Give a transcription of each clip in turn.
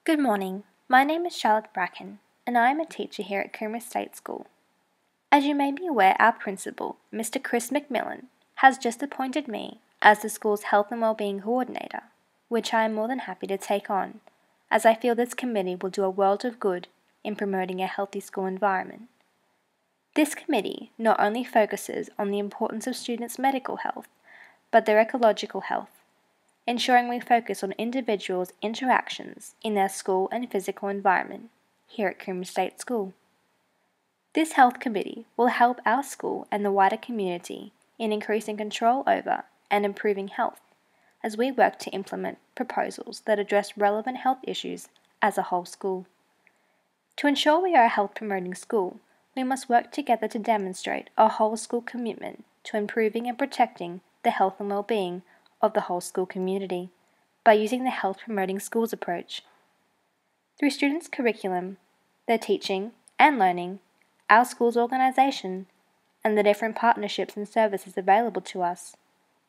Good morning. My name is Charlotte Bracken, and I am a teacher here at Coomera State School. As you may be aware, our principal, Mr. Chris McMillan, has just appointed me as the school's Health and Wellbeing Coordinator, which I am more than happy to take on, as I feel this committee will do a world of good in promoting a healthy school environment. This committee not only focuses on the importance of students' medical health, but their ecological health, ensuring we focus on individuals' interactions in their school and physical environment here at Coomera State School. This health committee will help our school and the wider community in increasing control over and improving health as we work to implement proposals that address relevant health issues as a whole school. To ensure we are a health-promoting school, we must work together to demonstrate a whole school commitment to improving and protecting the health and well-being of the whole school community by using the Health Promoting Schools approach. Through students' curriculum, their teaching and learning, our school's organisation, and the different partnerships and services available to us,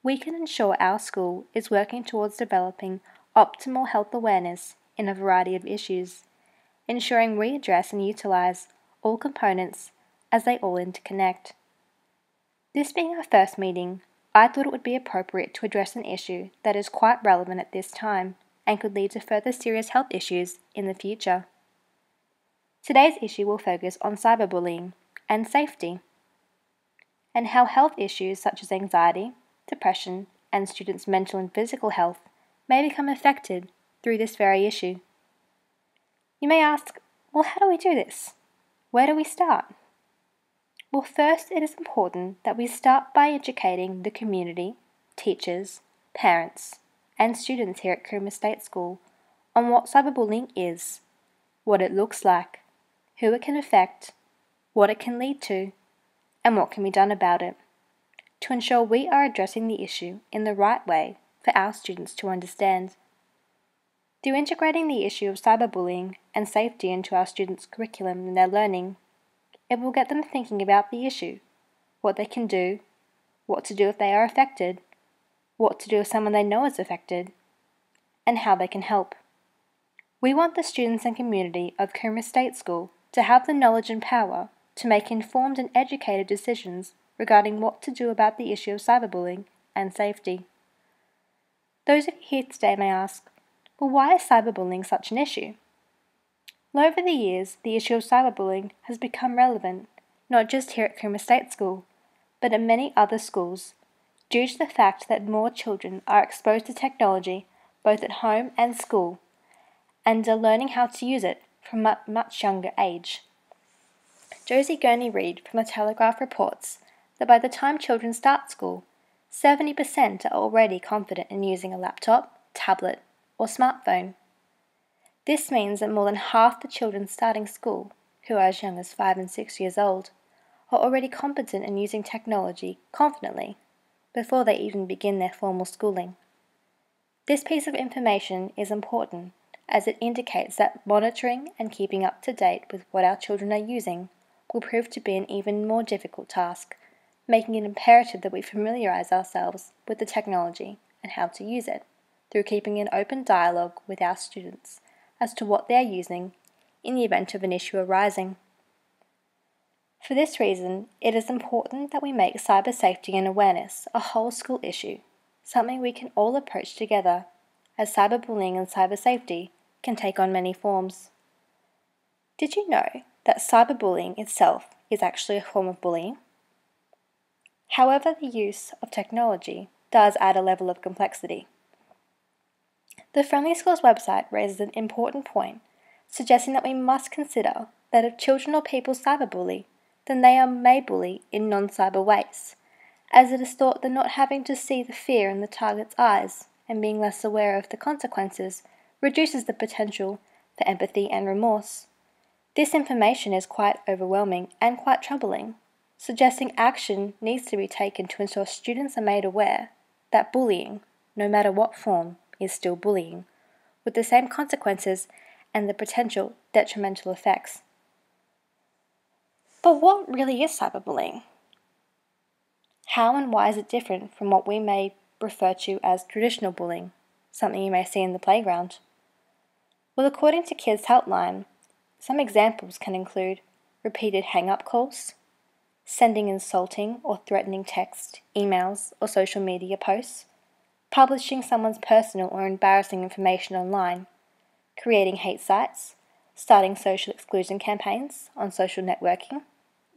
we can ensure our school is working towards developing optimal health awareness in a variety of issues, ensuring we address and utilise all components as they all interconnect. This being our first meeting, I thought it would be appropriate to address an issue that is quite relevant at this time and could lead to further serious health issues in the future. Today's issue will focus on cyberbullying and safety, and how health issues such as anxiety, depression, and students' mental and physical health may become affected through this very issue. You may ask, well, how do we do this? Where do we start? Well, first, it is important that we start by educating the community, teachers, parents, and students here at Coomera State School on what cyberbullying is, what it looks like, who it can affect, what it can lead to, and what can be done about it, to ensure we are addressing the issue in the right way for our students to understand. Through integrating the issue of cyberbullying and safety into our students' curriculum and their learning, it will get them thinking about the issue, what they can do, what to do if they are affected, what to do if someone they know is affected, and how they can help. We want the students and community of Coomera State School to have the knowledge and power to make informed and educated decisions regarding what to do about the issue of cyberbullying and safety. Those of you here today may ask, well, why is cyberbullying such an issue? Well, over the years, the issue of cyberbullying has become relevant, not just here at Coomera State School, but at many other schools, due to the fact that more children are exposed to technology both at home and school, and are learning how to use it from a much younger age. Josie Gurney-Reid from The Telegraph reports that by the time children start school, 70% are already confident in using a laptop, tablet, or smartphone. This means that more than half the children starting school, who are as young as 5 and 6 years old, are already competent in using technology confidently before they even begin their formal schooling. This piece of information is important as it indicates that monitoring and keeping up to date with what our children are using will prove to be an even more difficult task, making it imperative that we familiarise ourselves with the technology and how to use it, through keeping an open dialogue with our students as to what they are using in the event of an issue arising. For this reason, it is important that we make cyber safety and awareness a whole school issue, something we can all approach together, as cyberbullying and cyber safety can take on many forms. Did you know that cyberbullying itself is actually a form of bullying? However, the use of technology does add a level of complexity. The Friendly Schools website raises an important point, suggesting that we must consider that if children or people cyberbully, then they may bully in non-cyber ways, as it is thought that not having to see the fear in the target's eyes and being less aware of the consequences reduces the potential for empathy and remorse. This information is quite overwhelming and quite troubling, suggesting action needs to be taken to ensure students are made aware that bullying, no matter what form, is still bullying, with the same consequences and the potential detrimental effects. But what really is cyberbullying? How and why is it different from what we may refer to as traditional bullying, something you may see in the playground? Well, according to Kids Helpline, some examples can include repeated hang-up calls, sending insulting or threatening text, emails, or social media posts, publishing someone's personal or embarrassing information online, creating hate sites, starting social exclusion campaigns on social networking,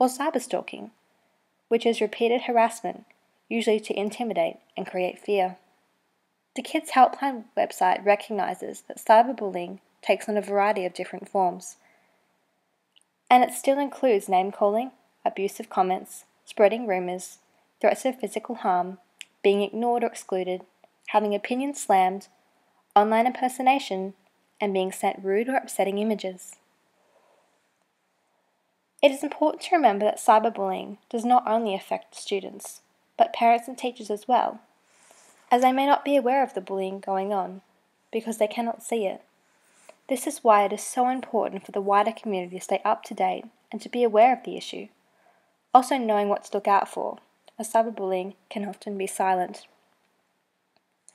or cyberstalking, which is repeated harassment, usually to intimidate and create fear. The Kids Helpline website recognizes that cyberbullying takes on a variety of different forms, and it still includes name-calling, abusive comments, spreading rumors, threats of physical harm, being ignored or excluded, having opinions slammed, online impersonation, and being sent rude or upsetting images. It is important to remember that cyberbullying does not only affect students, but parents and teachers as well, as they may not be aware of the bullying going on, because they cannot see it. This is why it is so important for the wider community to stay up to date and to be aware of the issue. Also knowing what to look out for, as cyberbullying can often be silent.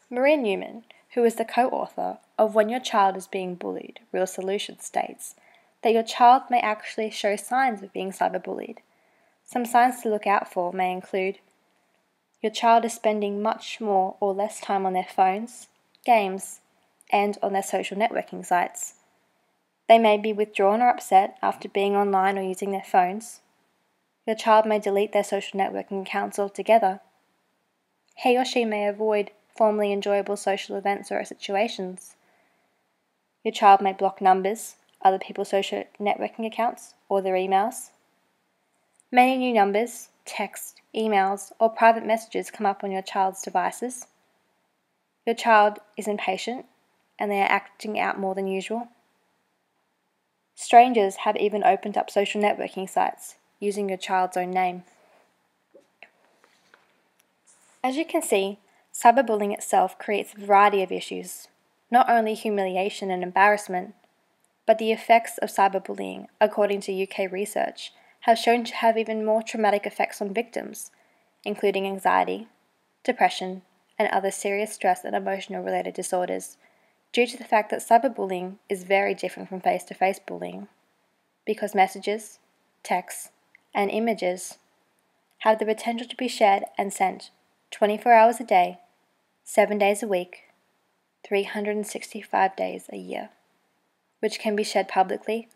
Maria Newman, who is the co-author of When Your Child is Being Bullied, Real Solutions, states that your child may actually show signs of being cyberbullied. Some signs to look out for may include your child is spending much more or less time on their phones, games, and on their social networking sites. They may be withdrawn or upset after being online or using their phones. Your child may delete their social networking accounts altogether. He or she may avoid formerly enjoyable social events or situations. Your child may block numbers, other people's social networking accounts, or their emails. Many new numbers, text, emails, or private messages come up on your child's devices. Your child is impatient and they are acting out more than usual. Strangers have even opened up social networking sites using your child's own name. As you can see, cyberbullying itself creates a variety of issues, not only humiliation and embarrassment, but the effects of cyberbullying, according to UK research, have shown to have even more traumatic effects on victims, including anxiety, depression, and other serious stress and emotional related disorders, due to the fact that cyberbullying is very different from face-to-face bullying, because messages, texts, and images have the potential to be shared and sent 24 hours a day, 7 days a week, 365 days a year, which can be shared publicly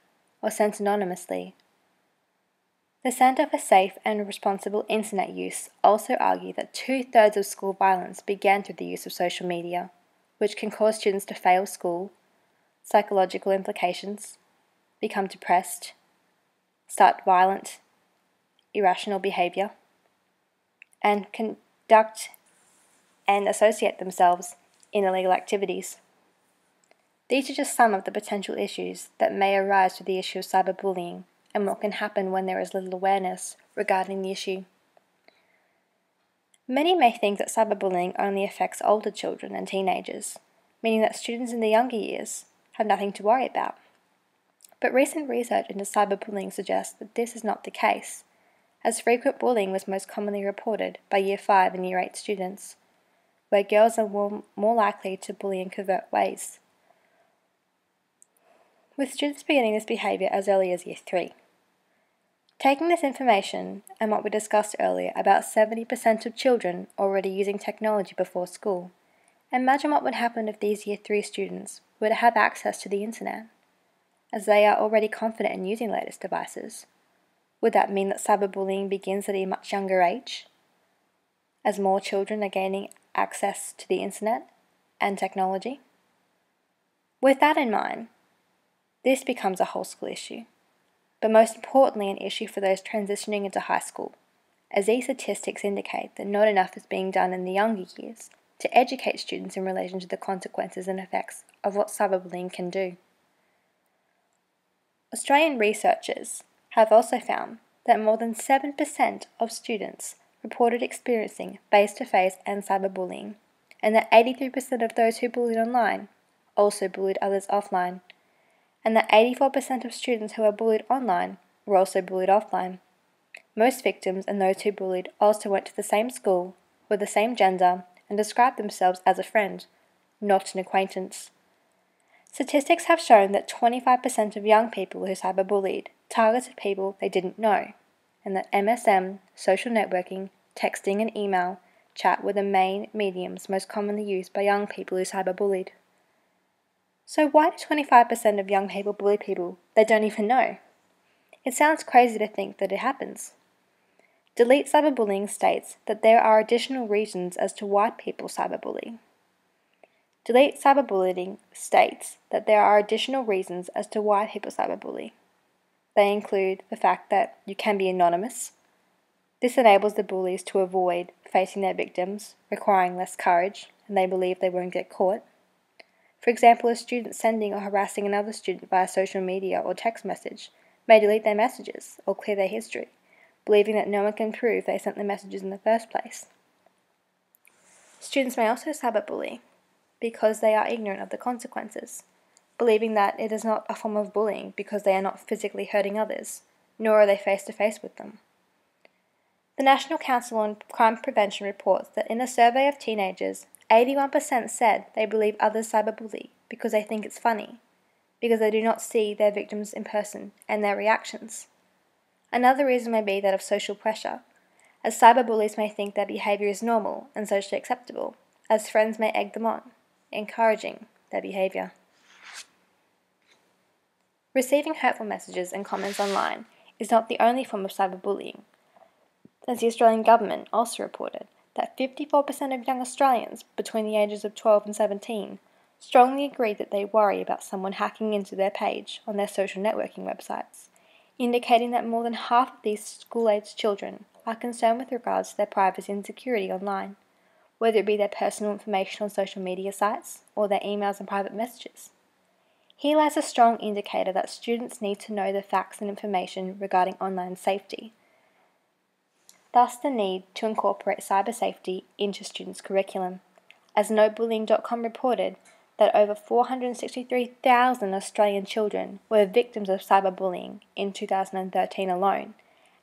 or sent anonymously. The Centre for Safe and Responsible Internet Use also argue that 2/3 of school violence began through the use of social media, which can cause students to fail school, psychological implications, become depressed, start violent, irrational behavior, and conduct and associate themselves in illegal activities. These are just some of the potential issues that may arise with the issue of cyberbullying and what can happen when there is little awareness regarding the issue. Many may think that cyberbullying only affects older children and teenagers, meaning that students in the younger years have nothing to worry about. But recent research into cyberbullying suggests that this is not the case, as frequent bullying was most commonly reported by Year 5 and Year 8 students, where girls are more likely to bully in covert ways, with students beginning this behaviour as early as Year 3. Taking this information and what we discussed earlier about 70% of children already using technology before school, imagine what would happen if these Year 3 students were to have access to the internet, as they are already confident in using latest devices. Would that mean that cyberbullying begins at a much younger age, as more children are gaining access to the internet and technology? With that in mind, this becomes a whole school issue, but most importantly an issue for those transitioning into high school, as these statistics indicate that not enough is being done in the younger years to educate students in relation to the consequences and effects of what cyberbullying can do. Australian researchers have also found that more than 7% of students reported experiencing face-to-face and cyberbullying, and that 83% of those who bullied online also bullied others offline, and that 84% of students who were bullied online were also bullied offline. Most victims and those who bullied also went to the same school, were the same gender, and described themselves as a friend, not an acquaintance. Statistics have shown that 25% of young people who cyberbullied targeted people they didn't know, and that MSM, social networking, texting and email chat were the main mediums most commonly used by young people who cyberbullied. So why do 25% of young people bully people they don't even know? It sounds crazy to think that it happens. Delete Cyberbullying states that there are additional reasons as to why people cyberbully. Delete Cyberbullying states that there are additional reasons as to why people cyberbully. They include the fact that you can be anonymous. This enables the bullies to avoid facing their victims, requiring less courage, and they believe they won't get caught. For example, a student sending or harassing another student via social media or text message may delete their messages or clear their history, believing that no one can prove they sent the messages in the first place. Students may also cyberbully because they are ignorant of the consequences, believing that it is not a form of bullying because they are not physically hurting others, nor are they face-to-face with them. The National Council on Crime Prevention reports that in a survey of teenagers, 81% said they believe others cyberbully because they think it's funny, because they do not see their victims in person and their reactions. Another reason may be that of social pressure, as cyberbullies may think their behaviour is normal and socially acceptable, as friends may egg them on, encouraging their behaviour. Receiving hurtful messages and comments online is not the only form of cyberbullying, as the Australian Government also reported that 54% of young Australians between the ages of 12 and 17 strongly agree that they worry about someone hacking into their page on their social networking websites, indicating that more than half of these school-aged children are concerned with regards to their privacy and security online, whether it be their personal information on social media sites or their emails and private messages. Here lies a strong indicator that students need to know the facts and information regarding online safety. Thus the need to incorporate cyber safety into students' curriculum, as NoBullying.com reported that over 463,000 Australian children were victims of cyberbullying in 2013 alone,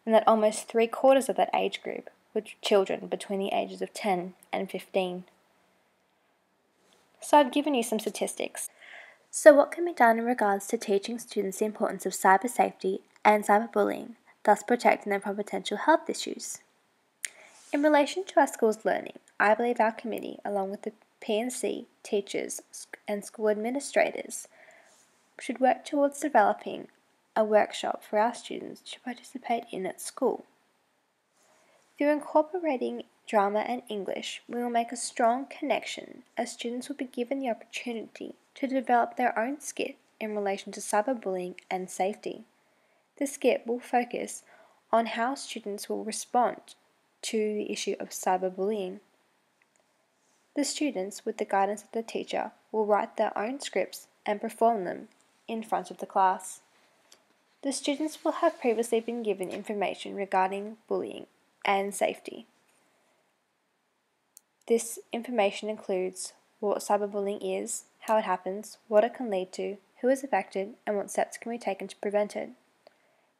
and that almost 3/4 of that age group were children between the ages of 10 and 15. So I've given you some statistics. So what can be done in regards to teaching students the importance of cyber safety and cyberbullying, thus protecting them from potential health issues? In relation to our school's learning, I believe our committee, along with the P&C, teachers and school administrators, should work towards developing a workshop for our students to participate in at school. Through incorporating drama and English, we will make a strong connection as students will be given the opportunity to develop their own skit in relation to cyberbullying and safety. The skit will focus on how students will respond to the issue of cyberbullying. The students, with the guidance of the teacher, will write their own scripts and perform them in front of the class. The students will have previously been given information regarding bullying and safety. This information includes what cyberbullying is, how it happens, what it can lead to, who is affected, and what steps can be taken to prevent it.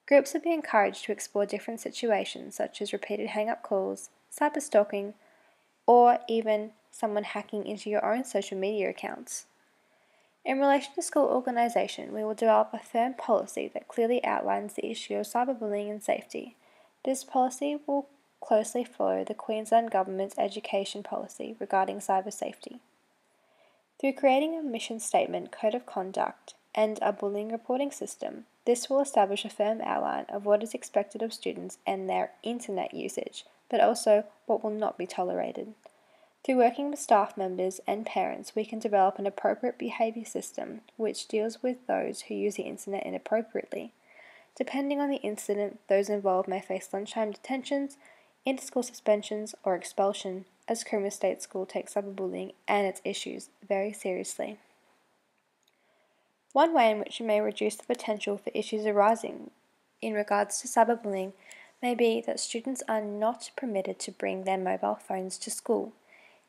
Groups will be encouraged to explore different situations such as repeated hang-up calls, cyberstalking, or even someone hacking into your own social media accounts. In relation to school organisation, we will develop a firm policy that clearly outlines the issue of cyberbullying and safety. This policy will closely follow the Queensland Government's education policy regarding cyber safety. Through creating a mission statement, code of conduct, and a bullying reporting system, this will establish a firm outline of what is expected of students and their internet usage, but also what will not be tolerated. Through working with staff members and parents, we can develop an appropriate behaviour system which deals with those who use the internet inappropriately. Depending on the incident, those involved may face lunchtime detentions, inter-school suspensions, or expulsion, as Coomera State School takes cyberbullying and its issues very seriously. One way in which you may reduce the potential for issues arising in regards to cyberbullying may be that students are not permitted to bring their mobile phones to school.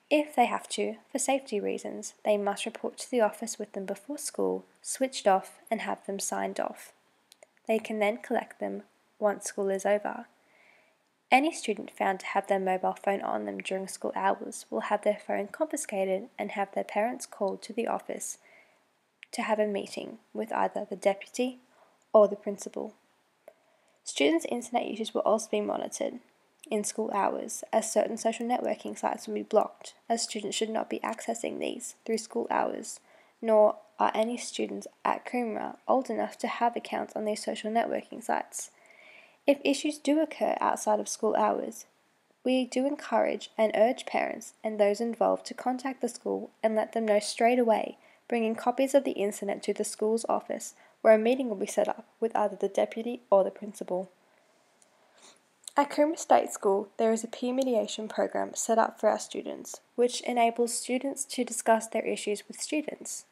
If they have to, for safety reasons, they must report to the office with them before school, switched off, and have them signed off. They can then collect them once school is over. Any student found to have their mobile phone on them during school hours will have their phone confiscated and have their parents called to the office to have a meeting with either the deputy or the principal. Students' internet usage will also be monitored in school hours, as certain social networking sites will be blocked, as students should not be accessing these through school hours, nor are any students at Coomera old enough to have accounts on these social networking sites. If issues do occur outside of school hours, we do encourage and urge parents and those involved to contact the school and let them know straight away, bringing copies of the incident to the school's office, where a meeting will be set up with either the deputy or the principal. At Coomera State School, there is a peer mediation program set up for our students, which enables students to discuss their issues with students.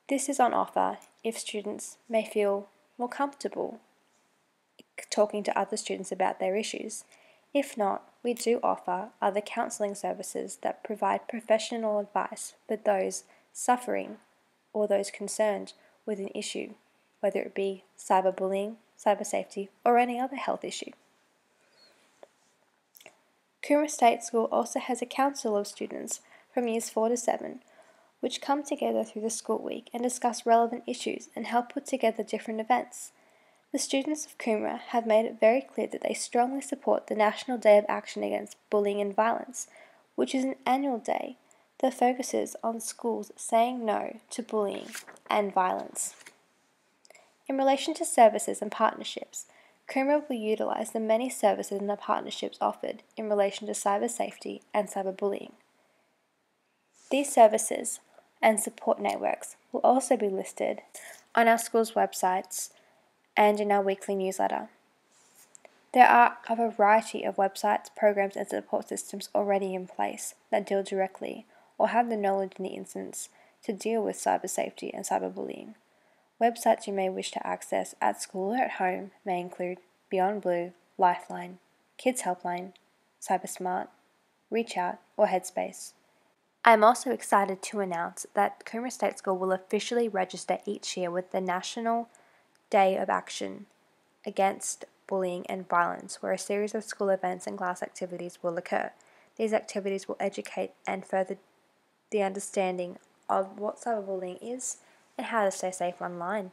This is on offer if students may feel more comfortable talking to other students about their issues. If not, we do offer other counselling services that provide professional advice for those suffering or those concerned with an issue, whether it be cyberbullying, cyber safety, or any other health issue. Coomera State School also has a council of students from years 4 to 7, which come together through the school week and discuss relevant issues and help put together different events. The students of Coomera have made it very clear that they strongly support the National Day of Action Against Bullying and Violence, which is an annual day that focuses on schools saying no to bullying and violence. In relation to services and partnerships, Coomera will utilise the many services and partnerships offered in relation to cyber safety and cyberbullying. These services and support networks will also be listed on our school's websites and in our weekly newsletter. There are a variety of websites, programs and support systems already in place that deal directly or have the knowledge in the instance to deal with cyber safety and cyberbullying. Websites you may wish to access at school or at home may include Beyond Blue, Lifeline, Kids Helpline, CyberSmart, Reach Out, or Headspace. I am also excited to announce that Coomera State School will officially register each year with the National Day of Action Against Bullying and Violence, where a series of school events and class activities will occur. These activities will educate and further the understanding of what cyberbullying is and how to stay safe online.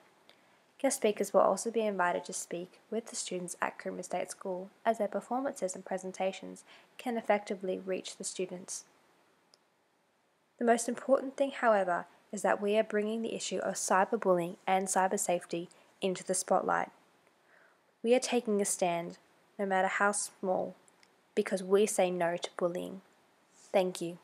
Guest speakers will also be invited to speak with the students at Coomera State School, as their performances and presentations can effectively reach the students. The most important thing, however, is that we are bringing the issue of cyberbullying and cyber safety into the spotlight. We are taking a stand, no matter how small, because we say no to bullying. Thank you.